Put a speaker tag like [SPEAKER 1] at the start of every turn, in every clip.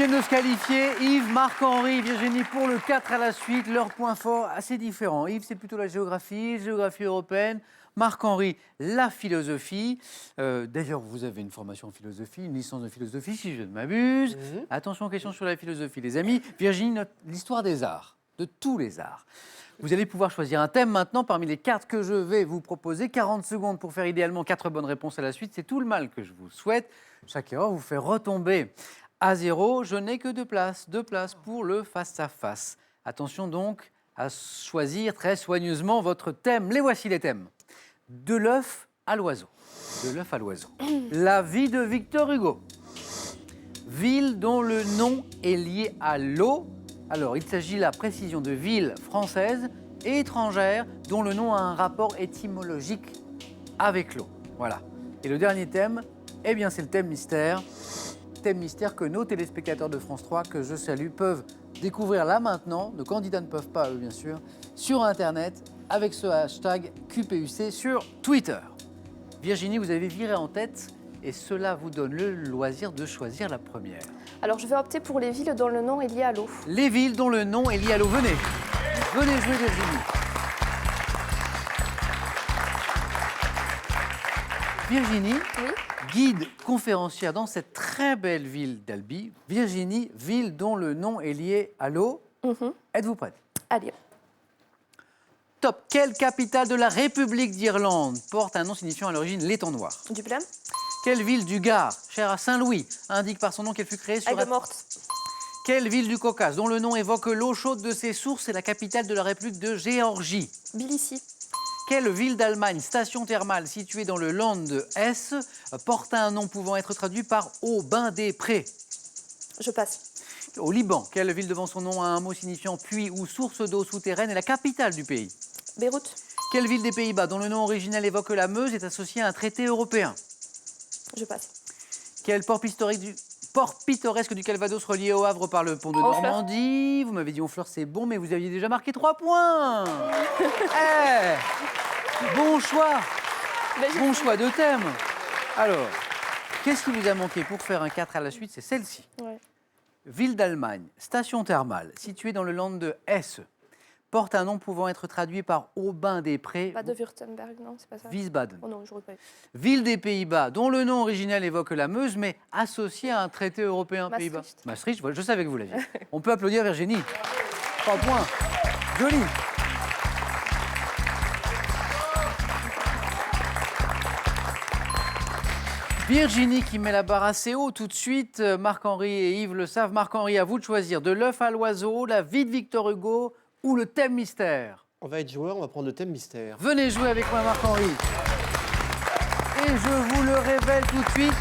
[SPEAKER 1] viennent de se qualifier. Yves, Marc-Henri, Virginie pour le 4 à la suite. Leurs points forts assez différents. Yves, c'est plutôt la géographie européenne. Marc-Henri, la philosophie. D'ailleurs, vous avez une formation en philosophie, une licence de philosophie, si je ne m'abuse. Attention, question sur la philosophie, les amis. Virginie, l'histoire des arts, de tous les arts. Vous allez pouvoir choisir un thème maintenant parmi les cartes que je vais vous proposer. 40 secondes pour faire idéalement 4 bonnes réponses à la suite. C'est tout le mal que je vous souhaite. Chaque erreur vous fait retomber à 0. Je n'ai que 2 places. 2 places pour le face-à-face. Attention donc à choisir très soigneusement votre thème. Les voici les thèmes. De l'œuf à l'oiseau. De l'œuf à l'oiseau. La vie de Victor Hugo. Ville dont le nom est lié à l'eau. Alors, il s'agit la précision de villes françaises et étrangères dont le nom a un rapport étymologique avec l'eau. Voilà. Et le dernier thème, eh bien, c'est le thème mystère. Thème mystère que nos téléspectateurs de France 3, que je salue, peuvent découvrir là maintenant. Nos candidats ne peuvent pas, eux, bien sûr, sur Internet, avec ce hashtag QPUC sur Twitter. Virginie, vous avez viré en tête et cela vous donne le loisir de choisir la première.
[SPEAKER 2] Alors, je vais opter pour les villes dont le nom est lié à l'eau.
[SPEAKER 1] Les villes dont le nom est lié à l'eau. Venez. Venez jouer, Virginie. Virginie,
[SPEAKER 2] Oui.
[SPEAKER 1] guide conférencière dans cette très belle ville d'Albi. Virginie, ville dont le nom est lié à l'eau. Êtes-vous prête?
[SPEAKER 2] Allez.
[SPEAKER 1] Top. Quelle capitale de la République d'Irlande porte un nom signifiant à l'origine l'étang noir?
[SPEAKER 2] Dublin.
[SPEAKER 1] Quelle ville du Gard, chère à Saint-Louis, indique par son nom qu'elle fut créée sur
[SPEAKER 2] Aigues-Mortes.
[SPEAKER 1] Quelle ville du Caucase, dont le nom évoque l'eau chaude de ses sources, est la capitale de la République de Géorgie?
[SPEAKER 2] Tbilissi.
[SPEAKER 1] Quelle ville d'Allemagne, station thermale située dans le Land de Hesse, porte un nom pouvant être traduit par Au bain des prés?
[SPEAKER 2] Je passe.
[SPEAKER 1] Au Liban, quelle ville devant son nom a un mot signifiant puits ou source d'eau souterraine est la capitale du pays?
[SPEAKER 2] Beyrouth.
[SPEAKER 1] Quelle ville des Pays-Bas, dont le nom originel évoque la Meuse, est associée à un traité européen?
[SPEAKER 2] Je passe.
[SPEAKER 1] Quel port pittoresque du Calvados relié au Havre par le pont de
[SPEAKER 2] Honfleur.
[SPEAKER 1] Normandie? Vous m'avez dit Honfleur, c'est bon, mais vous aviez déjà marqué 3 points. Bon choix. Bon choix de thème. Alors, qu'est-ce qui vous a manqué pour faire un 4 à la suite? C'est celle-ci.
[SPEAKER 2] Ouais.
[SPEAKER 1] Ville d'Allemagne, station thermale, située dans le Land de Hesse, porte un nom pouvant être traduit par Au bain des prés.
[SPEAKER 2] Baden-Württemberg, non, c'est pas ça.
[SPEAKER 1] Wiesbaden.
[SPEAKER 2] Oh non, j'aurais pas eu.
[SPEAKER 1] Ville des Pays-Bas, dont le nom originel évoque la Meuse, mais associé à un traité européen
[SPEAKER 2] Maastricht.
[SPEAKER 1] Pays-Bas. Maastricht, voilà, je savais que vous l'aviez. On peut applaudir Virginie. 3 points. Joli. Virginie qui met la barre assez haut tout de suite. Marc-Henri et Yves le savent. Marc-Henri, à vous de choisir. De l'œuf à l'oiseau, la vie de Victor Hugo ou le thème mystère?
[SPEAKER 3] On va être joueur, on va prendre le thème mystère.
[SPEAKER 1] Venez jouer avec moi, Marc-Henri. Et je vous le révèle tout de suite.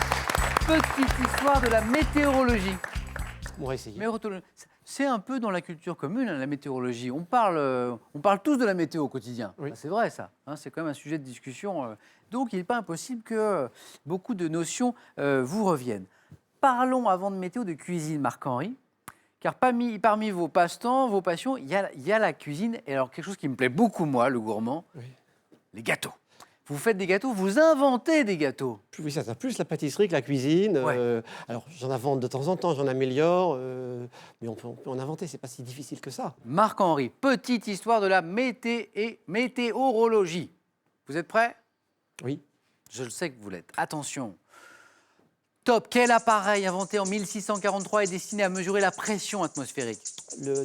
[SPEAKER 1] Petite histoire de la météorologie.
[SPEAKER 3] On va essayer.
[SPEAKER 1] C'est un peu dans la culture commune, hein, la météorologie. On parle tous de la météo au quotidien.
[SPEAKER 3] Oui.
[SPEAKER 1] Ah, c'est vrai, ça. Hein, c'est quand même un sujet de discussion. Donc, il n'est pas impossible que beaucoup de notions vous reviennent. Parlons avant de météo de cuisine, Marc-Henri. Car parmi vos passe-temps, vos passions, il y a la cuisine. Et alors, quelque chose qui me plaît beaucoup, moi, le gourmand,
[SPEAKER 3] Oui.
[SPEAKER 1] les gâteaux. Vous faites des gâteaux, vous inventez des gâteaux.
[SPEAKER 3] Oui, ça, plus la pâtisserie que la cuisine.
[SPEAKER 1] Ouais.
[SPEAKER 3] Alors, j'en invente de temps en temps, j'en améliore. Mais on peut en inventer, c'est pas si difficile que ça.
[SPEAKER 1] Marc-Henri, petite histoire de la météorologie. Vous êtes prêts?
[SPEAKER 3] Oui.
[SPEAKER 1] Je le sais que vous l'êtes. Attention. Top. Quel appareil inventé en 1643 est destiné à mesurer la pression atmosphérique?
[SPEAKER 3] Le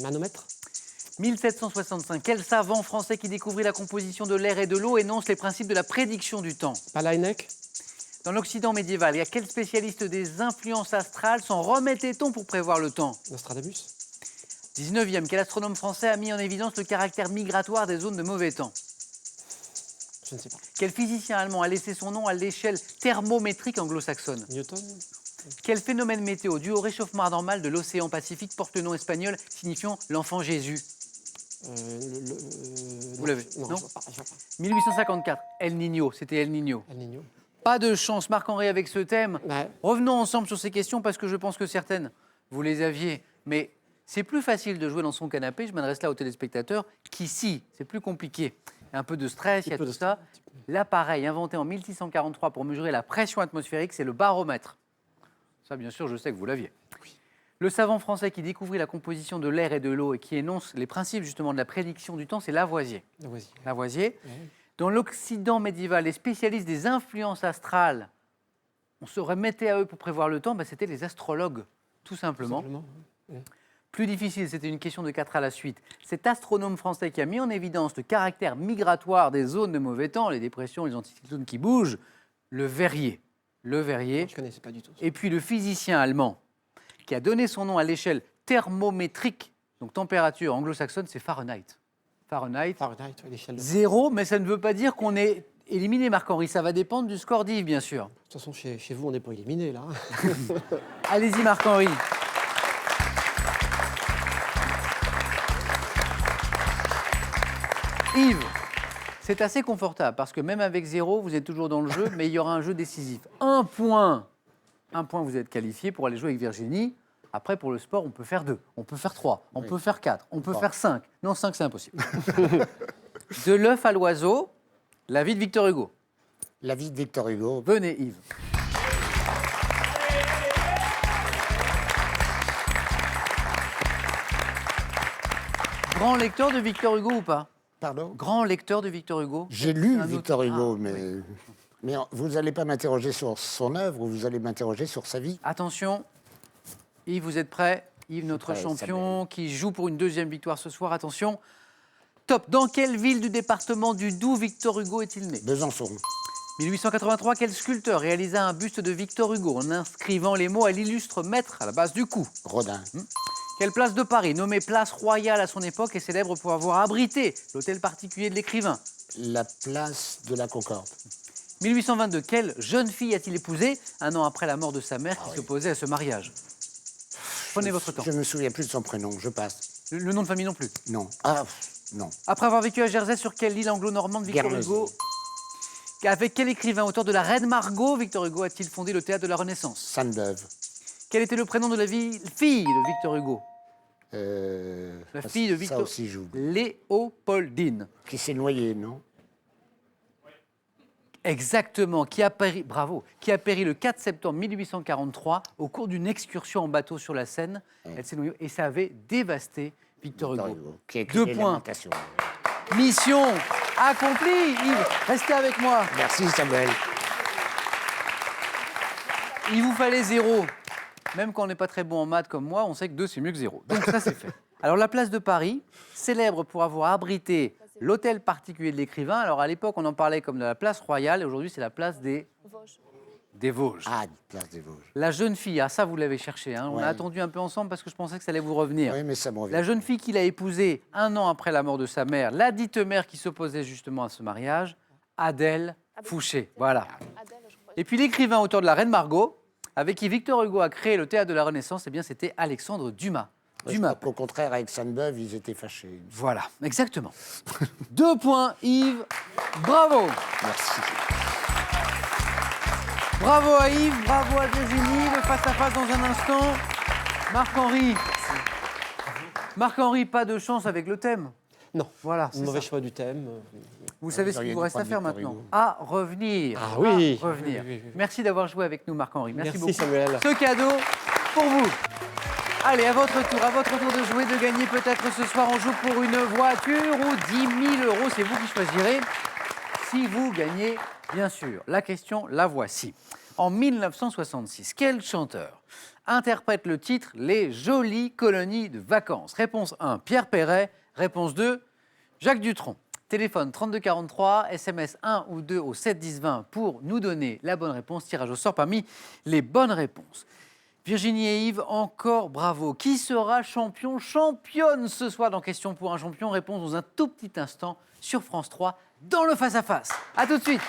[SPEAKER 3] manomètre.
[SPEAKER 1] 1765. Quel savant français qui découvrit la composition de l'air et de l'eau énonce les principes de la prédiction du temps?
[SPEAKER 3] Palainek.
[SPEAKER 1] Dans l'Occident médiéval, il y a quel spécialiste des influences astrales s'en remettait-on pour prévoir le temps?
[SPEAKER 3] Nostradamus.
[SPEAKER 1] 19e. Quel astronome français a mis en évidence le caractère migratoire des zones de mauvais temps?
[SPEAKER 3] Je ne sais pas.
[SPEAKER 1] Quel physicien allemand a laissé son nom à l'échelle thermométrique anglo-saxonne?
[SPEAKER 3] Newton.
[SPEAKER 1] Quel phénomène météo dû au réchauffement normal de l'océan Pacifique porte le nom espagnol signifiant l'enfant Jésus? Vous l'avez?
[SPEAKER 3] Non,
[SPEAKER 1] Non.
[SPEAKER 3] je vois pas.
[SPEAKER 1] 1854, El Niño, c'était El Niño.
[SPEAKER 3] El Niño.
[SPEAKER 1] Pas de chance, Marc-Henri, avec ce thème.
[SPEAKER 3] Ouais.
[SPEAKER 1] Revenons ensemble sur ces questions parce que je pense que certaines, vous les aviez. Mais c'est plus facile de jouer dans son canapé, je m'adresse là aux téléspectateurs, qu'ici, c'est plus compliqué. Il y a un peu de stress, il y a tout ça. L'appareil inventé en 1643 pour mesurer la pression atmosphérique, c'est le baromètre. Ça, bien sûr, je sais que vous l'aviez. Le savant français qui découvrit la composition de l'air et de l'eau et qui énonce les principes justement de la prédiction du temps, c'est Lavoisier. Lavoisier.
[SPEAKER 3] Ouais.
[SPEAKER 1] Dans l'Occident médiéval, les spécialistes des influences astrales, on se remettait à eux pour prévoir le temps, c'était les astrologues, tout simplement. Plus difficile, c'était une question de 4 à la suite. Cet astronome français qui a mis en évidence le caractère migratoire des zones de mauvais temps, les dépressions, les anticyclones qui bougent, le Verrier. Le Verrier.
[SPEAKER 3] Je ne connaissais pas du tout.
[SPEAKER 1] Et puis le physicien allemand qui a donné son nom à l'échelle thermométrique, donc température anglo-saxonne, c'est Fahrenheit. Fahrenheit,
[SPEAKER 3] l'échelle de...
[SPEAKER 1] 0, mais ça ne veut pas dire qu'on est éliminé, Marc-Henri. Ça va dépendre du score d'Yves, bien sûr.
[SPEAKER 3] De toute façon, chez vous, on n'est pas éliminé, là.
[SPEAKER 1] Allez-y, Marc-Henri. Yves, c'est assez confortable parce que même avec 0, vous êtes toujours dans le jeu, mais il y aura un jeu décisif. Un point, vous êtes qualifié pour aller jouer avec Virginie. Après, pour le sport, on peut faire 2, on peut faire 3, on peut faire 4, on peut faire 5. Non, 5, c'est impossible. De l'œuf à l'oiseau, la vie de Victor Hugo.
[SPEAKER 4] La vie de Victor Hugo.
[SPEAKER 1] Venez, Yves. Grand lecteur de Victor Hugo ou pas?
[SPEAKER 4] Pardon?
[SPEAKER 1] Grand lecteur de Victor Hugo?
[SPEAKER 4] J'ai lu
[SPEAKER 1] Un
[SPEAKER 4] Victor
[SPEAKER 1] autre-
[SPEAKER 4] Hugo,
[SPEAKER 1] Ah,
[SPEAKER 4] mais...
[SPEAKER 1] oui.
[SPEAKER 4] Mais vous n'allez pas m'interroger sur son œuvre, vous allez m'interroger sur sa vie.
[SPEAKER 1] Attention, Yves, vous êtes prêt? Yves, notre
[SPEAKER 4] prêt,
[SPEAKER 1] champion, qui joue pour une 2e victoire ce soir. Attention. Top. Dans quelle ville du département du Doubs Victor Hugo est-il né?
[SPEAKER 4] Besançon.
[SPEAKER 1] 1883, quel sculpteur réalisa un buste de Victor Hugo en inscrivant les mots à l'illustre maître à la base du cou?
[SPEAKER 4] Rodin.
[SPEAKER 1] Quelle place de Paris, nommée place royale à son époque, est célèbre pour avoir abrité l'hôtel particulier de l'écrivain?
[SPEAKER 4] La place de la Concorde.
[SPEAKER 1] 1822, quelle jeune fille a-t-il épousé un an après la mort de sa mère qui s'opposait à ce mariage? Prenez votre temps.
[SPEAKER 4] Je ne me souviens plus de son prénom, je passe.
[SPEAKER 1] Le nom de famille non plus.
[SPEAKER 4] Non. Ah, non.
[SPEAKER 1] Après avoir vécu à Jersey, sur quelle île anglo-normande Victor
[SPEAKER 4] Guernesey.
[SPEAKER 1] Hugo? Avec quel écrivain, auteur de La Reine Margot, Victor Hugo a-t-il fondé le théâtre de la Renaissance?
[SPEAKER 4] Sainte-Beuve.
[SPEAKER 1] Quel était le prénom de la fille de Victor Hugo? La fille de Victor
[SPEAKER 4] Ça aussi, j'oublie.
[SPEAKER 1] Léopoldine.
[SPEAKER 4] Qui s'est noyée, non?
[SPEAKER 1] Exactement, qui a péri, bravo, qui a péri le 4 septembre 1843 au cours d'une excursion en bateau sur la Seine. Elle s'est noyée et ça avait dévasté Victor Hugo.
[SPEAKER 4] Qui a écrit
[SPEAKER 1] 2
[SPEAKER 4] les
[SPEAKER 1] points.
[SPEAKER 4] Lamentations.
[SPEAKER 1] Mission accomplie. Yves, restez avec moi.
[SPEAKER 4] Merci, Samuel.
[SPEAKER 1] Il vous fallait 0. Même quand on n'est pas très bon en maths comme moi, on sait que 2 c'est mieux que 0. Donc ça c'est fait. Alors la place de Paris, célèbre pour avoir abrité l'hôtel particulier de l'écrivain. Alors à l'époque on en parlait comme de la place royale et aujourd'hui c'est la place des
[SPEAKER 2] Vosges.
[SPEAKER 1] Vosges.
[SPEAKER 4] Ah, place des Vosges.
[SPEAKER 1] La jeune fille, ah ça vous l'avez cherché, hein. On
[SPEAKER 4] Ouais.
[SPEAKER 1] a attendu un peu ensemble parce que je pensais que ça allait vous revenir.
[SPEAKER 4] Oui, mais ça me revient.
[SPEAKER 1] La jeune fille qu'il a épousée un an après la mort de sa mère, la dite mère qui s'opposait justement à ce mariage, Adèle Fouché. Voilà.
[SPEAKER 2] Adèle, je crois.
[SPEAKER 1] Et puis l'écrivain auteur de La Reine Margot, avec qui Victor Hugo a créé le théâtre de la Renaissance, eh bien c'était Alexandre Dumas.
[SPEAKER 4] Je crois qu'au contraire, avec Sainte-Beuve, ils étaient fâchés.
[SPEAKER 1] Voilà, exactement. 2 points, Yves. Bravo.
[SPEAKER 4] Merci.
[SPEAKER 1] Bravo à Yves, bravo à Virginie. Le face-à-face dans un instant. Marc-Henri. Marc-Henri, pas de chance avec le thème.
[SPEAKER 3] Non.
[SPEAKER 1] Voilà, c'est
[SPEAKER 3] Mauvais
[SPEAKER 1] ça.
[SPEAKER 3] choix du thème.
[SPEAKER 1] Vous savez ce qu'il vous reste à faire maintenant? À revenir.
[SPEAKER 3] Ah oui.
[SPEAKER 1] À revenir.
[SPEAKER 3] Oui.
[SPEAKER 1] Merci d'avoir joué avec nous, Marc-Henri. Merci beaucoup.
[SPEAKER 3] Samuel.
[SPEAKER 1] Ce cadeau pour vous. Allez, à votre tour de jouer, de gagner peut-être ce soir. On joue pour une voiture ou 10 000 €. C'est vous qui choisirez. Si vous gagnez, bien sûr. La question, la voici. En 1966, quel chanteur interprète le titre « Les jolies colonies de vacances » Réponse 1, Pierre Perret. Réponse 2, Jacques Dutronc. Téléphone 3243, SMS 1 ou 2 au 7 10 20 pour nous donner la bonne réponse. Tirage au sort parmi les bonnes réponses. Virginie et Yves, encore bravo. Qui sera championne ce soir dans Question pour un champion? Réponse dans un tout petit instant sur France 3 dans le face-à-face. A tout de suite.